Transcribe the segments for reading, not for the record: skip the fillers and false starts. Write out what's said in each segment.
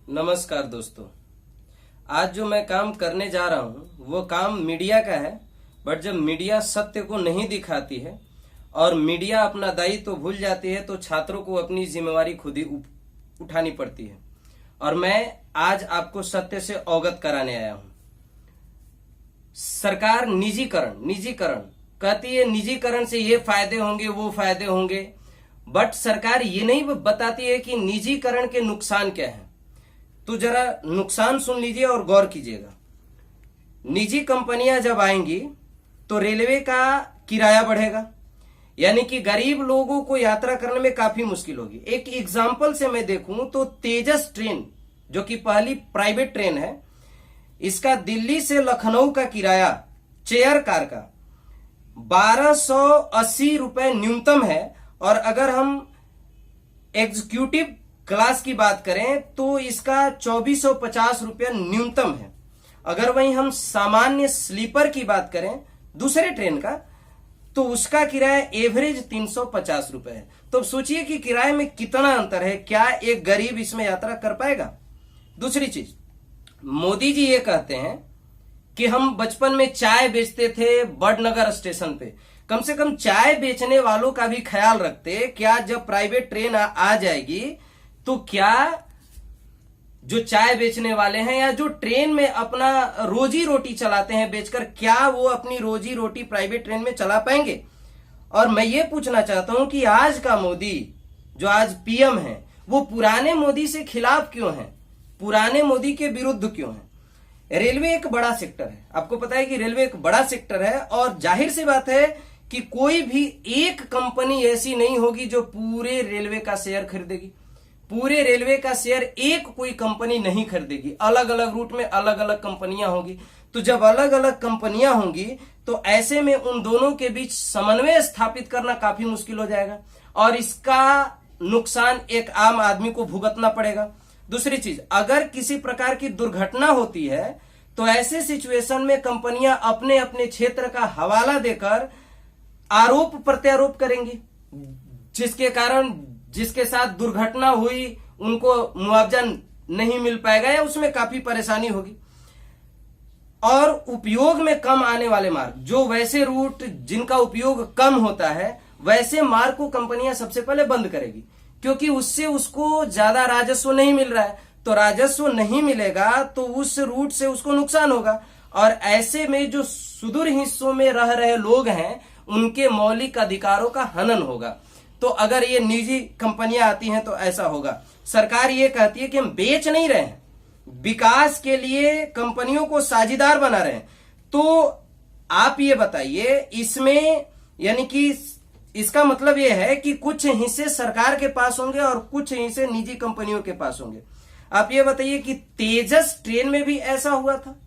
नमस्कार दोस्तों। आज जो मैं काम करने जा रहा हूँ वो काम मीडिया का है। बट जब मीडिया सत्य को नहीं दिखाती है और मीडिया अपना दायित्व भूल जाती है तो छात्रों को अपनी जिम्मेवारी खुद ही उठानी पड़ती है। और मैं आज आपको सत्य से अवगत कराने आया हूँ। सरकार निजीकरण कहती है, निजीकरण से ये फायदे होंगे वो फायदे होंगे, बट सरकार ये नहीं बताती है कि निजीकरण के नुकसान क्या है। तो जरा नुकसान सुन लीजिए और गौर कीजिएगा। निजी कंपनियां जब आएंगी तो रेलवे का किराया बढ़ेगा, यानी कि गरीब लोगों को यात्रा करने में काफी मुश्किल होगी। एक एग्जाम्पल से मैं देखूं तो तेजस ट्रेन, जो कि पहली प्राइवेट ट्रेन है, इसका दिल्ली से लखनऊ का किराया चेयर कार का 1280 रुपए न्यूनतम है। और अगर हम एग्जीक्यूटिव क्लास की बात करें तो इसका 2450 रुपया न्यूनतम है। अगर वहीं हम सामान्य स्लीपर की बात करें दूसरे ट्रेन का तो उसका किराया एवरेज 350 रुपए है। तो सोचिए कि किराए में कितना अंतर है। क्या एक गरीब इसमें यात्रा कर पाएगा? दूसरी चीज, मोदी जी ये कहते हैं कि हम बचपन में चाय बेचते थे बड़नगर स्टेशन पे। कम से कम चाय बेचने वालों का भी ख्याल रखते। क्या जब प्राइवेट ट्रेन आ जाएगी तो क्या जो चाय बेचने वाले हैं या जो ट्रेन में अपना रोजी रोटी चलाते हैं बेचकर, क्या वो अपनी रोजी रोटी प्राइवेट ट्रेन में चला पाएंगे? और मैं ये पूछना चाहता हूं कि आज का मोदी, जो आज पीएम है, वो पुराने मोदी से खिलाफ क्यों है, पुराने मोदी के विरुद्ध क्यों है? रेलवे एक बड़ा सेक्टर है, आपको पता है कि रेलवे एक बड़ा सेक्टर है। और जाहिर सी बात है कि कोई भी एक कंपनी ऐसी नहीं होगी जो पूरे रेलवे का शेयर खरीदेगी। पूरे रेलवे का शेयर एक कोई कंपनी नहीं खरीदेगी। अलग अलग रूट में अलग अलग कंपनियां होंगी। तो जब अलग अलग कंपनियां होंगी तो ऐसे में उन दोनों के बीच समन्वय स्थापित करना काफी मुश्किल हो जाएगा और इसका नुकसान एक आम आदमी को भुगतना पड़ेगा। दूसरी चीज, अगर किसी प्रकार की दुर्घटना होती है तो ऐसे सिचुएशन में कंपनियां अपने अपने क्षेत्र का हवाला देकर आरोप प्रत्यारोप करेंगी, जिसके कारण जिसके साथ दुर्घटना हुई उनको मुआवजा नहीं मिल पाएगा या उसमें काफी परेशानी होगी। और उपयोग में कम आने वाले मार्ग, जो वैसे रूट जिनका उपयोग कम होता है, वैसे मार्ग को कंपनियां सबसे पहले बंद करेगी, क्योंकि उससे उसको ज्यादा राजस्व नहीं मिल रहा है। तो राजस्व नहीं मिलेगा तो उस रूट से उसको नुकसान होगा। और ऐसे में जो सुदूर हिस्सों में रह रहे लोग हैं उनके मौलिक अधिकारों का हनन होगा। तो अगर ये निजी कंपनियां आती हैं तो ऐसा होगा। सरकार ये कहती है कि हम बेच नहीं रहे हैं, विकास के लिए कंपनियों को साझीदार बना रहे हैं। तो आप ये बताइए, इसमें यानी कि इसका मतलब ये है कि कुछ हिस्से सरकार के पास होंगे और कुछ हिस्से निजी कंपनियों के पास होंगे। आप ये बताइए कि तेजस ट्रेन में भी ऐसा हुआ था।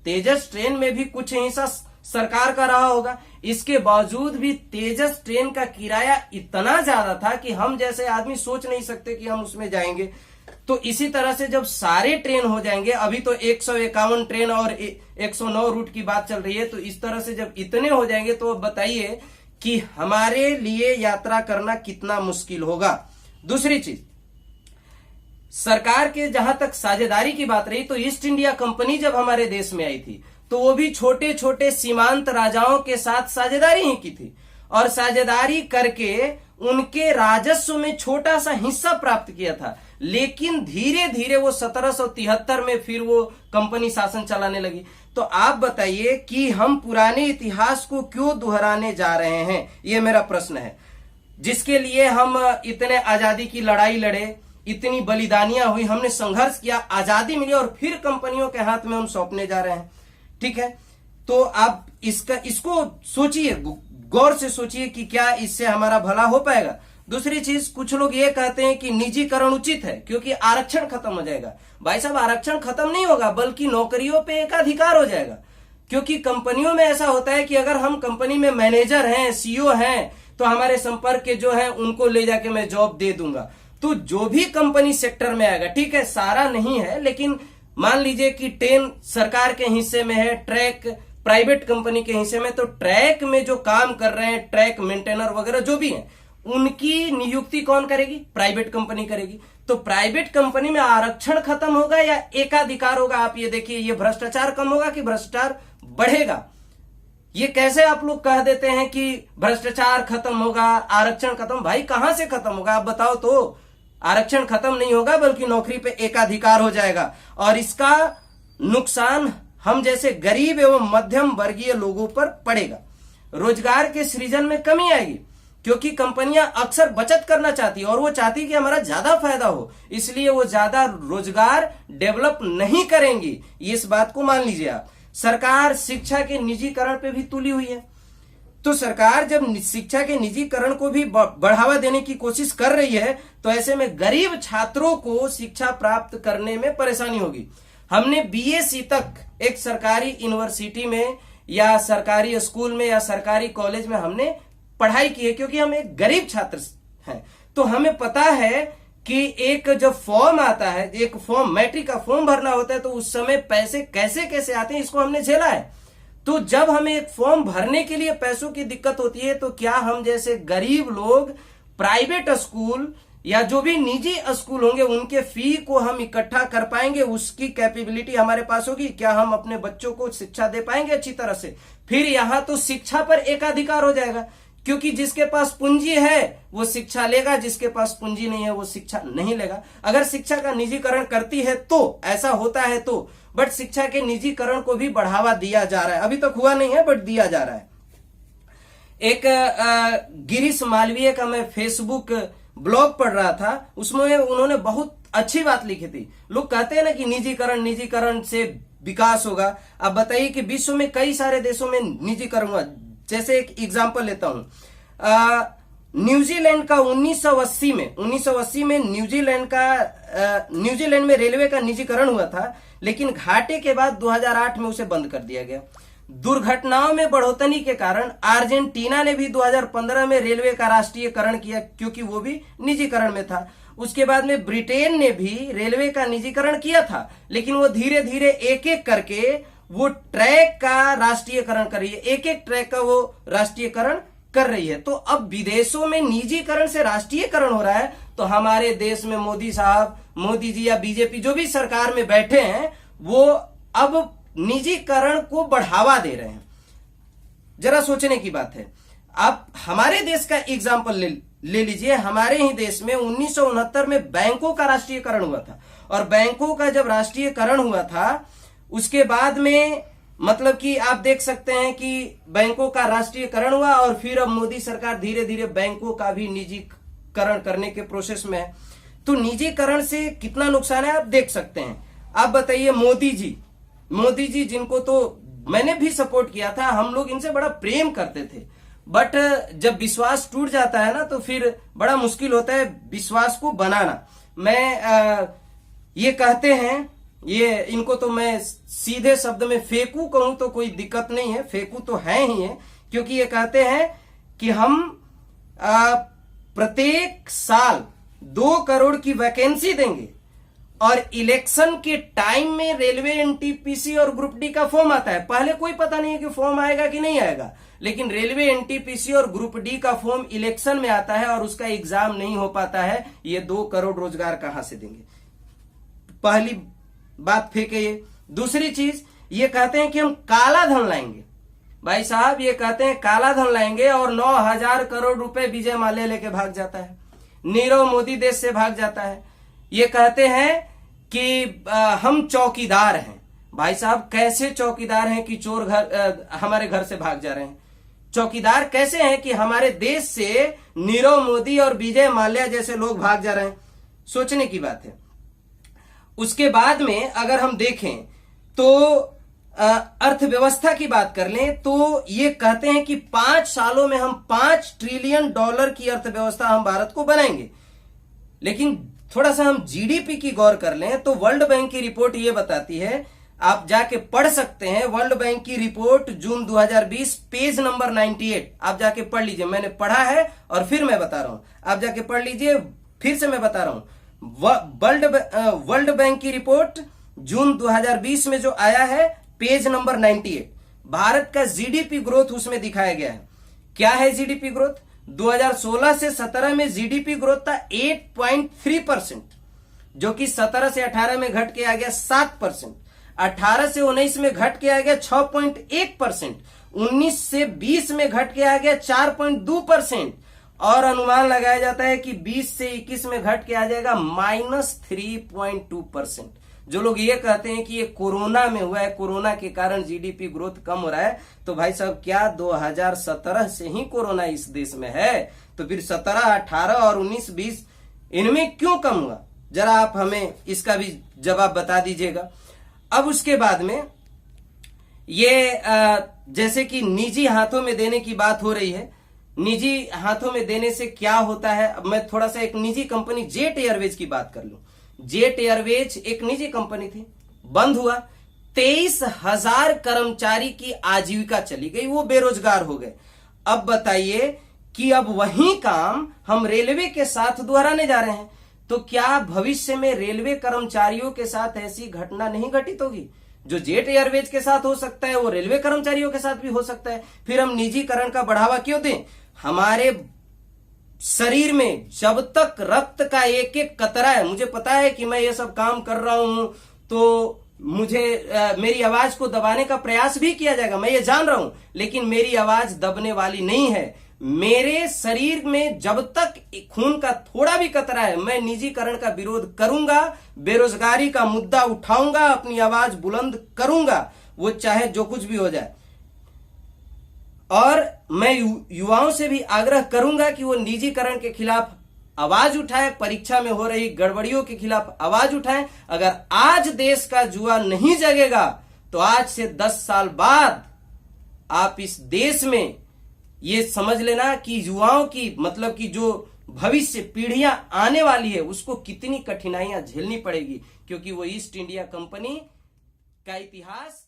तेजस ट्रेन में भी कुछ हिस्सा सरकार का रहा होगा। इसके बावजूद भी तेजस ट्रेन का किराया इतना ज्यादा था कि हम जैसे आदमी सोच नहीं सकते कि हम उसमें जाएंगे। तो इसी तरह से जब सारे ट्रेन हो जाएंगे, अभी तो 151 ट्रेन और 109 रूट की बात चल रही है, तो इस तरह से जब इतने हो जाएंगे तो बताइए कि हमारे लिए यात्रा करना कितना मुश्किल होगा। दूसरी चीज, सरकार के जहां तक साझेदारी की बात रही तो ईस्ट इंडिया कंपनी जब हमारे देश में आई थी तो वो भी छोटे छोटे सीमांत राजाओं के साथ साझेदारी ही की थी और साझेदारी करके उनके राजस्व में छोटा सा हिस्सा प्राप्त किया था। लेकिन धीरे धीरे वो 1773 में फिर वो कंपनी शासन चलाने लगी। तो आप बताइए कि हम पुराने इतिहास को क्यों दोहराने जा रहे हैं, ये मेरा प्रश्न है। जिसके लिए हम इतने आजादी की लड़ाई लड़े, इतनी बलिदानियां हुई, हमने संघर्ष किया, आजादी मिली और फिर कंपनियों के हाथ में हम सौंपने जा रहे हैं। ठीक है, तो आप इसको सोचिए, गौर से सोचिए कि क्या इससे हमारा भला हो पाएगा। दूसरी चीज, कुछ लोग ये कहते हैं कि निजीकरण उचित है क्योंकि आरक्षण खत्म हो जाएगा। भाई साहब, आरक्षण खत्म नहीं होगा बल्कि नौकरियों पे एकाधिकार हो जाएगा। क्योंकि कंपनियों में ऐसा होता है कि अगर हम कंपनी में मैनेजर हैं, सीईओ हैं, तो हमारे संपर्क के जो है उनको ले जाके मैं जॉब दे दूंगा। तो जो भी कंपनी सेक्टर में आएगा, ठीक है सारा नहीं है, लेकिन मान लीजिए कि ट्रेन सरकार के हिस्से में है, ट्रैक प्राइवेट कंपनी के हिस्से में, तो ट्रैक में जो काम कर रहे हैं, ट्रैक मेंटेनर वगैरह जो भी हैं, उनकी नियुक्ति कौन करेगी? प्राइवेट कंपनी करेगी। तो प्राइवेट कंपनी में आरक्षण खत्म होगा या एकाधिकार होगा? आप ये देखिए, ये भ्रष्टाचार कम होगा कि भ्रष्टाचार बढ़ेगा? ये कैसे आप लोग कह देते हैं कि भ्रष्टाचार खत्म होगा, आरक्षण खत्म? भाई कहां से खत्म होगा आप बताओ तो? आरक्षण खत्म नहीं होगा, बल्कि नौकरी पे एकाधिकार हो जाएगा, और इसका नुकसान हम जैसे गरीब एवं मध्यम वर्गीय लोगों पर पड़ेगा। रोजगार के सृजन में कमी आएगी, क्योंकि कंपनियां अक्सर बचत करना चाहती है और वो चाहती कि हमारा ज्यादा फायदा हो, इसलिए वो ज्यादा रोजगार डेवलप नहीं करेंगी। इस बात को मान लीजिए आप। सरकार शिक्षा के निजीकरण पे भी तुली हुई है। तो सरकार जब शिक्षा के निजीकरण को भी बढ़ावा देने की कोशिश कर रही है, तो ऐसे में गरीब छात्रों को शिक्षा प्राप्त करने में परेशानी होगी। हमने बीएससी तक एक सरकारी यूनिवर्सिटी में या सरकारी स्कूल में या सरकारी कॉलेज में हमने पढ़ाई की है, क्योंकि हम एक गरीब छात्र हैं। तो हमें पता है कि एक जब फॉर्म आता है, एक फॉर्म मैट्रिक का फॉर्म भरना होता है, तो उस समय पैसे कैसे कैसे आते हैं, इसको हमने झेला है। तो जब हमें एक फॉर्म भरने के लिए पैसों की दिक्कत होती है, तो क्या हम जैसे गरीब लोग प्राइवेट स्कूल या जो भी निजी स्कूल होंगे उनके फी को हम इकट्ठा कर पाएंगे? उसकी कैपेबिलिटी हमारे पास होगी? क्या हम अपने बच्चों को शिक्षा दे पाएंगे अच्छी तरह से? फिर यहां तो शिक्षा पर एकाधिकार हो जाएगा, क्योंकि जिसके पास पूंजी है वो शिक्षा लेगा, जिसके पास पूंजी नहीं है वो शिक्षा नहीं लेगा। अगर शिक्षा का निजीकरण करती है तो ऐसा होता है तो, बट शिक्षा के निजीकरण को भी बढ़ावा दिया जा रहा है। अभी तक हुआ नहीं है, बट दिया जा रहा है। एक गिरीश मालवीय का मैं फेसबुक ब्लॉग पढ़ रहा था, उसमें उन्होंने बहुत अच्छी बात लिखी थी। लोग कहते हैं ना कि निजीकरण से विकास होगा। अब बताइए कि विश्व में कई सारे देशों में निजीकरण हुआ। जैसे एक एग्जांपल लेता हूं, न्यूजीलैंड का 1980 में न्यूजीलैंड में रेलवे का निजीकरण हुआ था, लेकिन घाटे के बाद 2008 में उसे बंद कर दिया गया। दुर्घटनाओं में बढ़ोतरी के कारण अर्जेंटीना ने भी 2015 में रेलवे का राष्ट्रीयकरण किया, क्योंकि वो भी निजीकरण में था। उसके बाद में ब्रिटेन ने भी रेलवे का निजीकरण किया था, लेकिन वो धीरे धीरे एक एक करके वो ट्रैक का राष्ट्रीयकरण कर रही है, एक एक ट्रैक का वो राष्ट्रीयकरण कर रही है। तो अब विदेशों में निजीकरण से राष्ट्रीयकरण हो रहा है, तो हमारे देश में मोदी साहब, मोदी जी या बीजेपी जो भी सरकार में बैठे हैं, वो अब निजीकरण को बढ़ावा दे रहे हैं। जरा सोचने की बात है। आप हमारे देश का एग्जाम्पल ले लीजिए। हमारे ही देश में 1969 में बैंकों का राष्ट्रीयकरण हुआ था, और बैंकों का जब राष्ट्रीयकरण हुआ था उसके बाद में मतलब कि आप देख सकते हैं कि बैंकों का राष्ट्रीयकरण हुआ, और फिर अब मोदी सरकार धीरे धीरे बैंकों का भी निजीकरण करने के प्रोसेस में है। तो निजीकरण से कितना नुकसान है आप देख सकते हैं। आप बताइए, मोदी जी जिनको तो मैंने भी सपोर्ट किया था, हम लोग इनसे बड़ा प्रेम करते थे, बट जब विश्वास टूट जाता है ना, तो फिर बड़ा मुश्किल होता है विश्वास को बनाना। मैं ये कहते हैं, ये इनको तो मैं सीधे शब्द में फेंकू कहूं तो कोई दिक्कत नहीं है, फेंकू तो है ही है, क्योंकि ये कहते हैं कि हम प्रत्येक साल 2 करोड़ की वैकेंसी देंगे, और इलेक्शन के टाइम में रेलवे एनटीपीसी और ग्रुप डी का फॉर्म आता है। पहले कोई पता नहीं है कि फॉर्म आएगा कि नहीं आएगा, लेकिन रेलवे एनटीपीसी और ग्रुप डी का फॉर्म इलेक्शन में आता है और उसका एग्जाम नहीं हो पाता है। ये 2 करोड़ रोजगार कहां से देंगे? पहली बात फेंके ये। दूसरी चीज, ये कहते हैं कि हम काला धन लाएंगे। भाई साहब, ये कहते हैं काला धन लाएंगे, और 9,000 करोड़ रुपए विजय माल्या लेके भाग जाता है, नीरव मोदी देश से भाग जाता है। ये कहते हैं कि हम चौकीदार हैं। भाई साहब, कैसे चौकीदार हैं कि चोर हमारे घर से भाग जा रहे हैं? चौकीदार कैसे हैं कि हमारे देश से नीरव मोदी और विजय माल्या जैसे लोग भाग जा रहे हैं? सोचने की बात है। उसके बाद में अगर हम देखें तो अर्थव्यवस्था की बात कर लें, तो ये कहते हैं कि 5 सालों में हम $5 ट्रिलियन की अर्थव्यवस्था हम भारत को बनाएंगे। लेकिन थोड़ा सा हम जीडीपी की गौर कर लें तो वर्ल्ड बैंक की रिपोर्ट ये बताती है, आप जाके पढ़ सकते हैं, वर्ल्ड बैंक की रिपोर्ट जून 2020 पेज नंबर 98, आप जाके पढ़ लीजिए। मैंने पढ़ा है और फिर मैं बता रहा हूं, आप जाके पढ़ लीजिए, फिर से मैं बता रहा हूं। वर्ल्ड बैंक की रिपोर्ट जून 2020 में जो आया है, पेज नंबर 98, भारत का जीडीपी ग्रोथ उसमें दिखाया गया है। क्या है जीडीपी ग्रोथ? 2016 से 17 में जीडीपी ग्रोथ था 8.3%, जो कि 17 से 18 में घट के आ गया 7%, 18 से 19 में घट के आ गया 6.1%, 19 से 20 में घट के आ गया 4.2%, और अनुमान लगाया जाता है कि 20 से 21 में घट के आ जाएगा -3.2%। जो लोग ये कहते हैं कि ये कोरोना में हुआ है, कोरोना के कारण जीडीपी ग्रोथ कम हो रहा है, तो भाई साहब क्या 2017 से ही कोरोना इस देश में है? तो फिर 17, 18 और 19, 20 इनमें क्यों कम हुआ? जरा आप हमें इसका भी जवाब बता दीजिएगा। अब उसके बाद में ये जैसे कि निजी हाथों में देने की बात हो रही है, निजी हाथों में देने से क्या होता है? अब मैं थोड़ा सा एक निजी कंपनी जेट एयरवेज की बात कर लूं। जेट एयरवेज एक निजी कंपनी थी, बंद हुआ, 23,000 कर्मचारी की आजीविका चली गई, वो बेरोजगार हो गए। अब बताइए कि अब वही काम हम रेलवे के साथ दोहराने जा रहे हैं, तो क्या भविष्य में रेलवे कर्मचारियों के साथ ऐसी घटना नहीं घटित होगी? जो जेट एयरवेज के साथ हो सकता है वो रेलवे कर्मचारियों के साथ भी हो सकता है। फिर हम निजीकरण का बढ़ावा क्यों दें? हमारे शरीर में जब तक रक्त का एक एक कतरा है, मुझे पता है कि मैं ये सब काम कर रहा हूं तो मुझे मेरी आवाज को दबाने का प्रयास भी किया जाएगा, मैं ये जान रहा हूं, लेकिन मेरी आवाज दबने वाली नहीं है। मेरे शरीर में जब तक खून का थोड़ा भी कतरा है, मैं निजीकरण का विरोध करूंगा, बेरोजगारी का मुद्दा उठाऊंगा, अपनी आवाज बुलंद करूंगा, वो चाहे जो कुछ भी हो जाए। और मैं युवाओं से भी आग्रह करूंगा कि वो निजीकरण के खिलाफ आवाज उठाए, परीक्षा में हो रही गड़बड़ियों के खिलाफ आवाज उठाएं। अगर आज देश का युवा नहीं जगेगा तो आज से 10 साल बाद आप इस देश में ये समझ लेना कि युवाओं की मतलब कि जो भविष्य पीढ़ियां आने वाली है उसको कितनी कठिनाइयां झेलनी पड़ेगी, क्योंकि वो ईस्ट इंडिया कंपनी का इतिहास